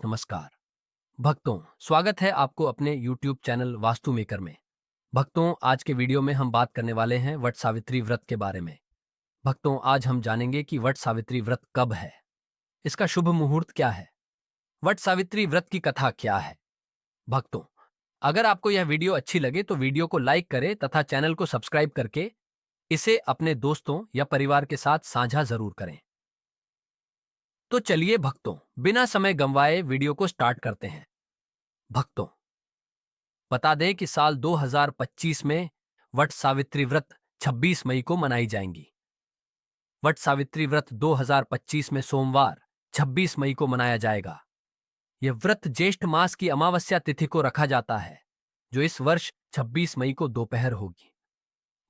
नमस्कार भक्तों, स्वागत है आपको अपने YouTube चैनल वास्तु मेकर में। भक्तों, आज के वीडियो में हम बात करने वाले हैं वट सावित्री व्रत के बारे में। भक्तों, आज हम जानेंगे कि वट सावित्री व्रत कब है, इसका शुभ मुहूर्त क्या है, वट सावित्री व्रत की कथा क्या है। भक्तों, अगर आपको यह वीडियो अच्छी लगे तो वीडियो को लाइक करें तथा चैनल को सब्सक्राइब करके इसे अपने दोस्तों या परिवार के साथ साझा जरूर करें। तो चलिए भक्तों, बिना समय गंवाए वीडियो को स्टार्ट करते हैं। भक्तों, बता दें कि साल 2025 में वट सावित्री व्रत 26 मई को मनाई जाएंगी। वट सावित्री व्रत 2025 में सोमवार 26 मई को मनाया जाएगा। यह व्रत ज्येष्ठ मास की अमावस्या तिथि को रखा जाता है, जो इस वर्ष 26 मई को दोपहर होगी।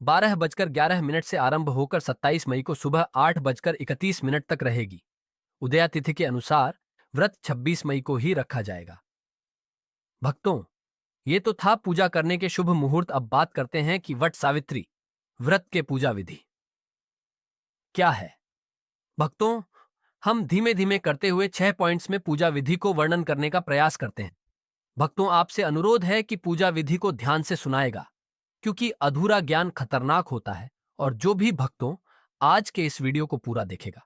12:11 से आरंभ होकर 27 मई को सुबह 8:31 तक रहेगी। उदया तिथि के अनुसार व्रत 26 मई को ही रखा जाएगा। भक्तों, ये तो था पूजा करने के शुभ मुहूर्त। अब बात करते हैं कि वट सावित्री व्रत के पूजा विधि क्या है। भक्तों, हम धीमे धीमे करते हुए 6 पॉइंट्स में पूजा विधि को वर्णन करने का प्रयास करते हैं। भक्तों, आपसे अनुरोध है कि पूजा विधि को ध्यान से सुनाएगा, क्योंकि अधूरा ज्ञान खतरनाक होता है और जो भी भक्तों आज के इस वीडियो को पूरा देखेगा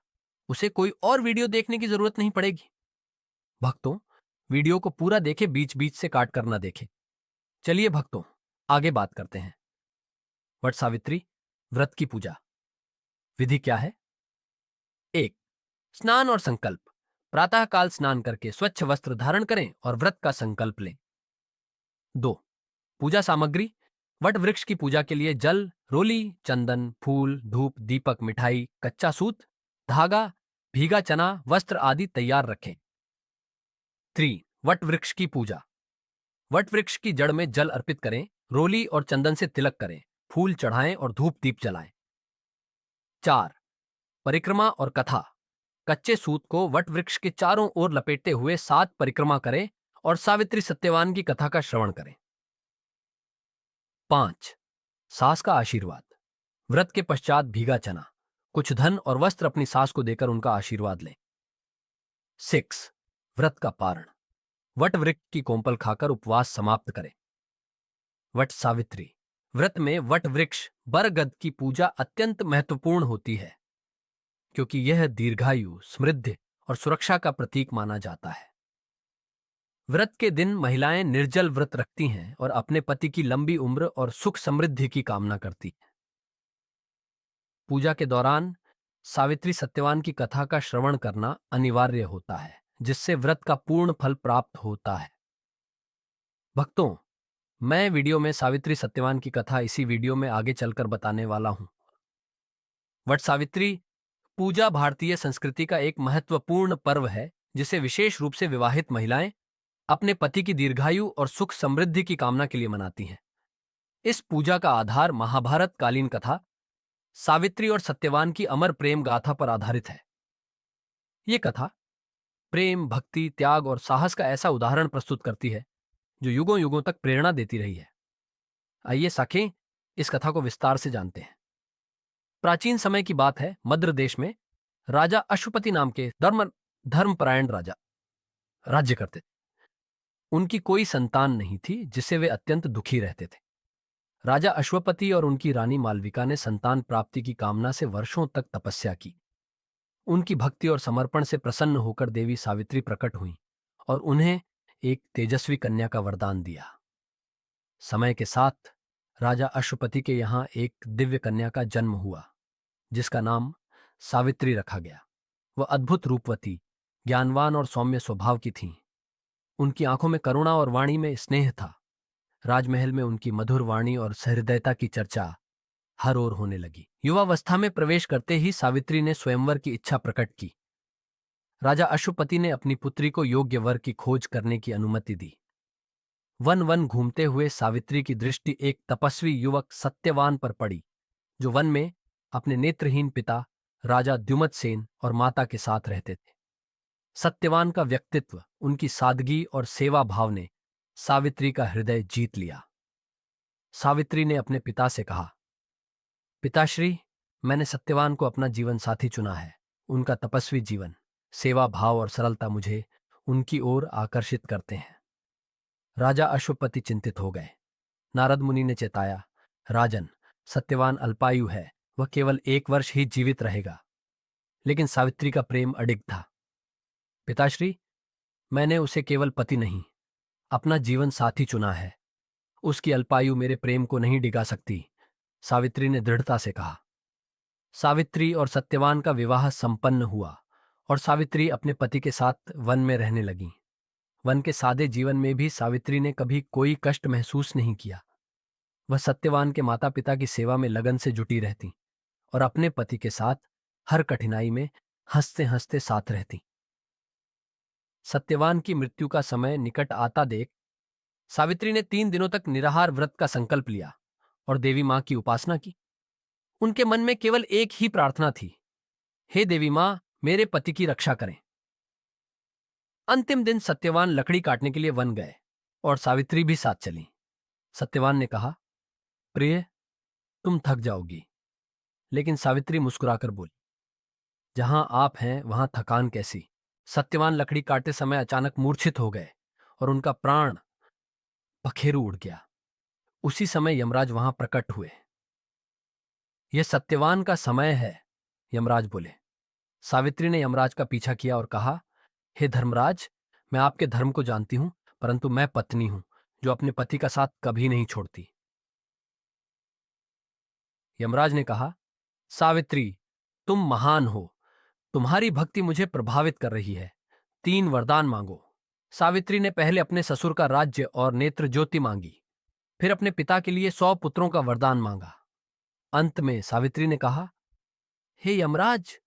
उसे कोई और वीडियो देखने की जरूरत नहीं पड़ेगी। भक्तों, वीडियो को पूरा देखे, बीच बीच से काट कर ना देखे। चलिए भक्तों, आगे बात करते हैं। वट सावित्री व्रत की पूजा विधि क्या है। 1. स्नान और संकल्प। प्रातःकाल स्नान करके स्वच्छ वस्त्र धारण करें और व्रत का संकल्प लें। 2. पूजा सामग्री। वट वृक्ष की पूजा के लिए जल, रोली, चंदन, फूल, धूप, दीपक, मिठाई, कच्चा सूत, धागा, भीगा चना, वस्त्र आदि तैयार रखें। 3. वट वृक्ष की पूजा। वट वृक्ष की जड़ में जल अर्पित करें, रोली और चंदन से तिलक करें, फूल चढ़ाएं और धूप दीप जलाएं। 4. परिक्रमा और कथा। कच्चे सूत को वट वृक्ष के चारों ओर लपेटते हुए 7 परिक्रमा करें और सावित्री सत्यवान की कथा का श्रवण करें। 5. सास का आशीर्वाद। व्रत के पश्चात भीगा चना, कुछ धन और वस्त्र अपनी सास को देकर उनका आशीर्वाद लें। 6. व्रत का पारण। वट वृक्ष की कोंपल खाकर उपवास समाप्त करें। वट सावित्री व्रत में वट वृक्ष बरगद की पूजा अत्यंत महत्वपूर्ण होती है, क्योंकि यह दीर्घायु, समृद्धि और सुरक्षा का प्रतीक माना जाता है। व्रत के दिन महिलाएं निर्जल व्रत रखती हैं और अपने पति की लंबी उम्र और सुख समृद्धि की कामना करती हैं। पूजा के दौरान सावित्री सत्यवान की कथा का श्रवण करना अनिवार्य होता है, जिससे व्रत का पूर्ण फल प्राप्त होता है। भक्तों, मैं वीडियो में सावित्री सत्यवान की कथा इसी वीडियो में आगे चलकर बताने वाला हूं। वट सावित्री पूजा भारतीय संस्कृति का एक महत्वपूर्ण पर्व है, जिसे विशेष रूप से विवाहित महिलाएं अपने पति की दीर्घायु और सुख समृद्धि की कामना के लिए मनाती हैं। इस पूजा का आधार महाभारत कालीन कथा सावित्री और सत्यवान की अमर प्रेम गाथा पर आधारित है। ये कथा प्रेम, भक्ति, त्याग और साहस का ऐसा उदाहरण प्रस्तुत करती है जो युगों युगों तक प्रेरणा देती रही है। आइए साखें इस कथा को विस्तार से जानते हैं। प्राचीन समय की बात है। मद्र देश में राजा अश्वपति नाम के धर्मपरायण राजा राज्य करते थे। उनकी कोई संतान नहीं थी, जिससे वे अत्यंत दुखी रहते थे। राजा अश्वपति और उनकी रानी मालविका ने संतान प्राप्ति की कामना से वर्षों तक तपस्या की। उनकी भक्ति और समर्पण से प्रसन्न होकर देवी सावित्री प्रकट हुई और उन्हें एक तेजस्वी कन्या का वरदान दिया। समय के साथ राजा अश्वपति के यहाँ एक दिव्य कन्या का जन्म हुआ, जिसका नाम सावित्री रखा गया। वह अद्भुत रूपवती, ज्ञानवान और सौम्य स्वभाव की थीं। उनकी आंखों में करुणा और वाणी में स्नेह था। राजमहल में उनकी मधुर वाणी और सहृदयता की चर्चा हर ओर होने लगी। युवावस्था में प्रवेश करते ही सावित्री ने स्वयंवर की इच्छा प्रकट की। राजा अश्वपति ने अपनी पुत्री को योग्य वर की खोज करने की अनुमति दी। वन वन घूमते हुए सावित्री की दृष्टि एक तपस्वी युवक सत्यवान पर पड़ी, जो वन में अपने नेत्रहीन पिता राजा द्युमत्सेन और माता के साथ रहते थे। सत्यवान का व्यक्तित्व, उनकी सादगी और सेवा भाव ने सावित्री का हृदय जीत लिया। सावित्री ने अपने पिता से कहा, पिताश्री, मैंने सत्यवान को अपना जीवन साथी चुना है। उनका तपस्वी जीवन, सेवा भाव और सरलता मुझे उनकी ओर आकर्षित करते हैं। राजा अश्वपति चिंतित हो गए। नारद मुनि ने चेताया, राजन, सत्यवान अल्पायु है, वह केवल 1 वर्ष ही जीवित रहेगा। लेकिन सावित्री का प्रेम अडिग था। पिताश्री, मैंने उसे केवल पति नहीं, अपना जीवन साथी चुना है। उसकी अल्पायु मेरे प्रेम को नहीं डिगा सकती, सावित्री ने दृढ़ता से कहा। सावित्री और सत्यवान का विवाह संपन्न हुआ और सावित्री अपने पति के साथ वन में रहने लगी। वन के सादे जीवन में भी सावित्री ने कभी कोई कष्ट महसूस नहीं किया। वह सत्यवान के माता पिता की सेवा में लगन से जुटी रहती और अपने पति के साथ हर कठिनाई में हंसते हंसते साथ रहती। सत्यवान की मृत्यु का समय निकट आता देख सावित्री ने 3 दिनों तक निराहार व्रत का संकल्प लिया और देवी मां की उपासना की। उनके मन में केवल एक ही प्रार्थना थी, हे देवी मां, मेरे पति की रक्षा करें। अंतिम दिन सत्यवान लकड़ी काटने के लिए वन गए और सावित्री भी साथ चली। सत्यवान ने कहा, प्रिय, तुम थक जाओगी। लेकिन सावित्री मुस्कुराकर बोली, जहां आप हैं वहां थकान कैसी। सत्यवान लकड़ी काटते समय अचानक मूर्छित हो गए और उनका प्राण पखेरु उड़ गया। उसी समय यमराज वहां प्रकट हुए। यह सत्यवान का समय है, यमराज बोले। सावित्री ने यमराज का पीछा किया और कहा, हे धर्मराज, मैं आपके धर्म को जानती हूं, परंतु मैं पत्नी हूं जो अपने पति का साथ कभी नहीं छोड़ती। यमराज ने कहा, सावित्री, तुम महान हो, तुम्हारी भक्ति मुझे प्रभावित कर रही है। 3 वरदान मांगो। सावित्री ने पहले अपने ससुर का राज्य और नेत्र ज्योति मांगी, फिर अपने पिता के लिए 100 पुत्रों का वरदान मांगा। अंत में सावित्री ने कहा, हे यमराज,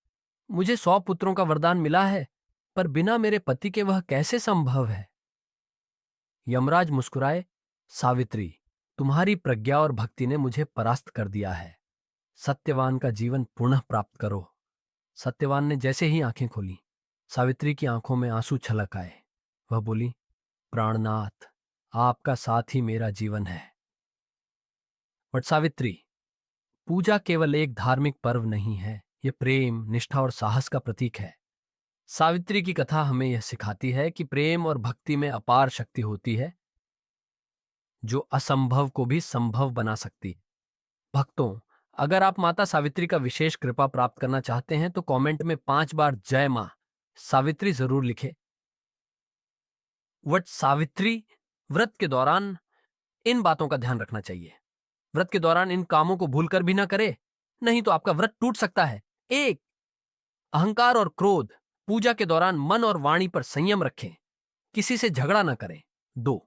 मुझे 100 पुत्रों का वरदान मिला है, पर बिना मेरे पति के वह कैसे संभव है। यमराज मुस्कुराए, सावित्री, तुम्हारी प्रज्ञा और भक्ति ने मुझे परास्त कर दिया है। सत्यवान का जीवन पुनः प्राप्त करो। सत्यवान ने जैसे ही आंखें खोली, सावित्री की आंखों में आंसू छलक आए। वह बोली, प्राणनाथ, आपका साथ ही मेरा जीवन है। बट सावित्री, पूजा केवल एक धार्मिक पर्व नहीं है, यह प्रेम, निष्ठा और साहस का प्रतीक है। सावित्री की कथा हमें यह सिखाती है कि प्रेम और भक्ति में अपार शक्ति होती है, जो असंभव को भी संभव बना सकती है। भक्तों, अगर आप माता सावित्री का विशेष कृपा प्राप्त करना चाहते हैं तो कमेंट में 5 बार जय मां सावित्री जरूर लिखें। वट सावित्री व्रत के दौरान इन बातों का ध्यान रखना चाहिए। व्रत के दौरान इन कामों को भूलकर भी ना करें, नहीं तो आपका व्रत टूट सकता है। 1. अहंकार और क्रोध। पूजा के दौरान मन और वाणी पर संयम रखें, किसी से झगड़ा न करें। 2.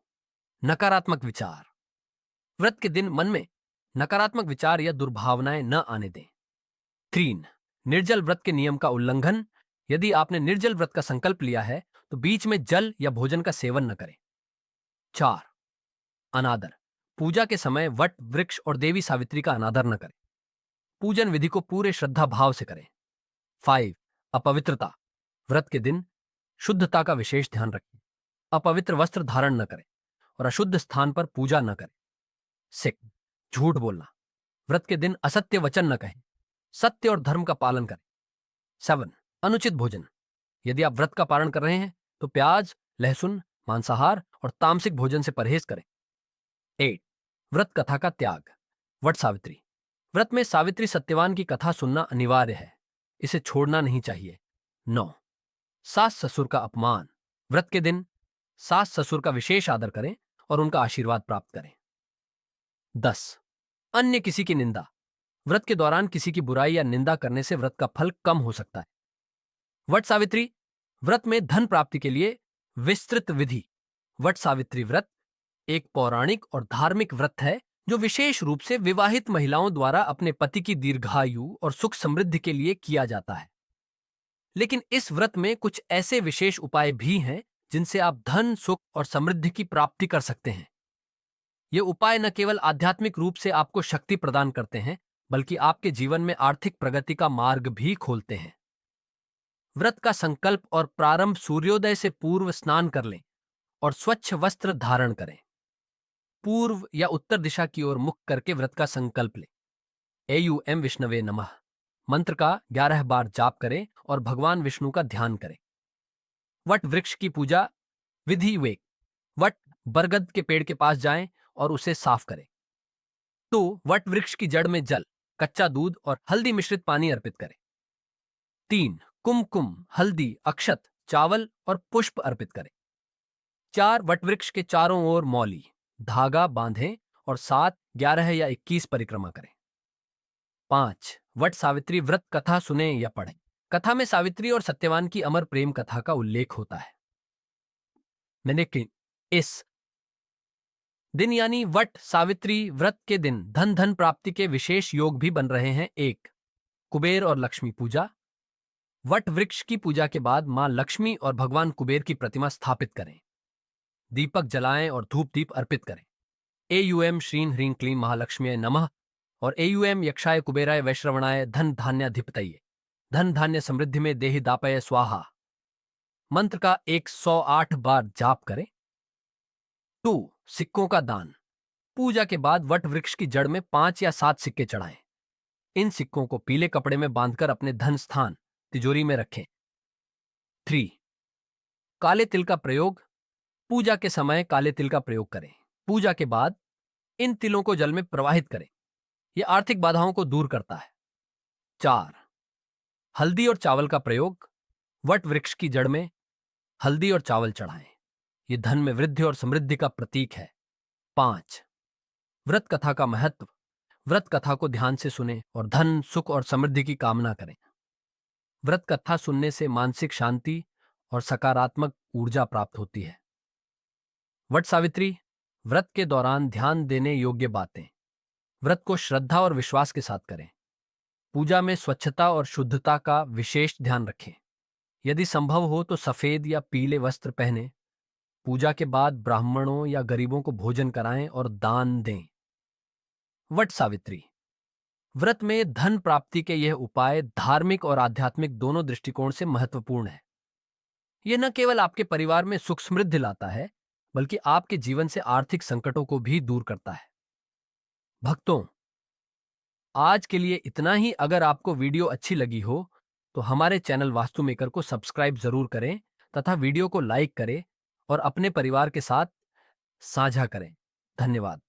नकारात्मक विचार। व्रत के दिन मन में नकारात्मक विचार या दुर्भावनाएं न आने दें। 3. निर्जल व्रत के नियम का उल्लंघन। यदि आपने निर्जल व्रत का संकल्प लिया है तो बीच में जल या भोजन का सेवन न करें। 4. अनादर। पूजा के समय वट वृक्ष और देवी सावित्री का अनादर न करें। पूजन विधि को पूरे श्रद्धा भाव से करें। 5. अपवित्रता। व्रत के दिन शुद्धता का विशेष ध्यान रखें। अपवित्र वस्त्र धारण न करें और अशुद्ध स्थान पर पूजा न करें। 6. झूठ बोलना। व्रत के दिन असत्य वचन न कहें, सत्य और धर्म का पालन करें। 7. अनुचित भोजन। यदि आप व्रत का पालन कर रहे हैं तो प्याज, लहसुन, मांसाहार और तामसिक भोजन से परहेज करें। 8. व्रत कथा का त्याग। वट सावित्री। व्रत में सावित्री सत्यवान की कथा सुनना अनिवार्य है, इसे छोड़ना नहीं चाहिए। 9. सास ससुर का अपमान। व्रत के दिन सास ससुर का विशेष आदर करें और उनका आशीर्वाद प्राप्त करें। 10. अन्य किसी की निंदा। व्रत के दौरान किसी की बुराई या निंदा करने से व्रत का फल कम हो सकता है। वट सावित्री व्रत में धन प्राप्ति के लिए विस्तृत विधि। वट सावित्री व्रत एक पौराणिक और धार्मिक व्रत है जो विशेष रूप से विवाहित महिलाओं द्वारा अपने पति की दीर्घायु और सुख समृद्धि के लिए किया जाता है। लेकिन इस व्रत में कुछ ऐसे विशेष उपाय भी हैं जिनसे आप धन, सुख और समृद्धि की प्राप्ति कर सकते हैं। ये उपाय न केवल आध्यात्मिक रूप से आपको शक्ति प्रदान करते हैं, बल्कि आपके जीवन में आर्थिक प्रगति का मार्ग भी खोलते हैं। व्रत का संकल्प और प्रारंभ सूर्योदय से पूर्व स्नान कर लें और स्वच्छ वस्त्र धारण करें। पूर्व या उत्तर दिशा की ओर मुख करके व्रत का संकल्प लें। एयूएम विष्णवे नमः मंत्र का 11 बार जाप करें और भगवान विष्णु का ध्यान करें। वट वृक्ष की पूजा विधि वे वट बरगद के पेड़ के पास जाएं और उसे साफ करें। तो वट वृक्ष की जड़ में जल, कच्चा दूध और हल्दी मिश्रित पानी अर्पित करें। 3 कुमकुम, हल्दी, अक्षत, चावल और पुष्प अर्पित करें। 4 वटवृक्ष के चारों ओर मौली, धागा बांधें और 7, 11 या 21 परिक्रमा करें। 5 वट सावित्री व्रत कथा सुने या पढ़ें। कथा में सावित्री और सत्यवान की अमर प्रेम कथा का उल्लेख होता है। मैंने कि इस दिन यानी वट सावित्री व्रत के दिन धन धन प्राप्ति के विशेष योग भी बन रहे हैं। 1 कुबेर और लक्ष्मी पूजा। वट वृक्ष की पूजा के बाद मां लक्ष्मी और भगवान कुबेर की प्रतिमा स्थापित करें। दीपक जलाएं और धूप दीप अर्पित करें। एयुएम श्रीं ह्रीं क्लीं महालक्ष्मी नमः और एयुएम यक्षाय कुबेराय वैश्रवणाय धन धान्याधिपतये धन धान्य समृद्धि में देहि दापय स्वाहा मंत्र का 108 बार जाप करें। 2 सिक्कों का दान। पूजा के बाद वट वृक्ष की जड़ में 5 या 7 सिक्के चढ़ाएं। इन सिक्कों को पीले कपड़े में बांधकर अपने धन स्थान तिजोरी में रखें। 3 काले तिल का प्रयोग। पूजा के समय काले तिल का प्रयोग करें। पूजा के बाद इन तिलों को जल में प्रवाहित करें। यह आर्थिक बाधाओं को दूर करता है। 4 हल्दी और चावल का प्रयोग। वट वृक्ष की जड़ में हल्दी और चावल चढ़ाएं। यह धन में वृद्धि और समृद्धि का प्रतीक है। 5 व्रत कथा का महत्व। व्रत कथा को ध्यान से सुने और धन, सुख और समृद्धि की कामना करें। व्रत कथा सुनने से मानसिक शांति और सकारात्मक ऊर्जा प्राप्त होती है। वट सावित्री व्रत के दौरान ध्यान देने योग्य बातें। व्रत को श्रद्धा और विश्वास के साथ करें। पूजा में स्वच्छता और शुद्धता का विशेष ध्यान रखें। यदि संभव हो तो सफेद या पीले वस्त्र पहनें। पूजा के बाद ब्राह्मणों या गरीबों को भोजन कराएं और दान दें। वट सावित्री व्रत में धन प्राप्ति के यह उपाय धार्मिक और आध्यात्मिक दोनों दृष्टिकोण से महत्वपूर्ण है। यह न केवल आपके परिवार में सुख समृद्धि लाता है, बल्कि आपके जीवन से आर्थिक संकटों को भी दूर करता है। भक्तों, आज के लिए इतना ही। अगर आपको वीडियो अच्छी लगी हो तो हमारे चैनल वास्तु मेकर को सब्सक्राइब जरूर करें तथा वीडियो को लाइक करें और अपने परिवार के साथ साझा करें। धन्यवाद।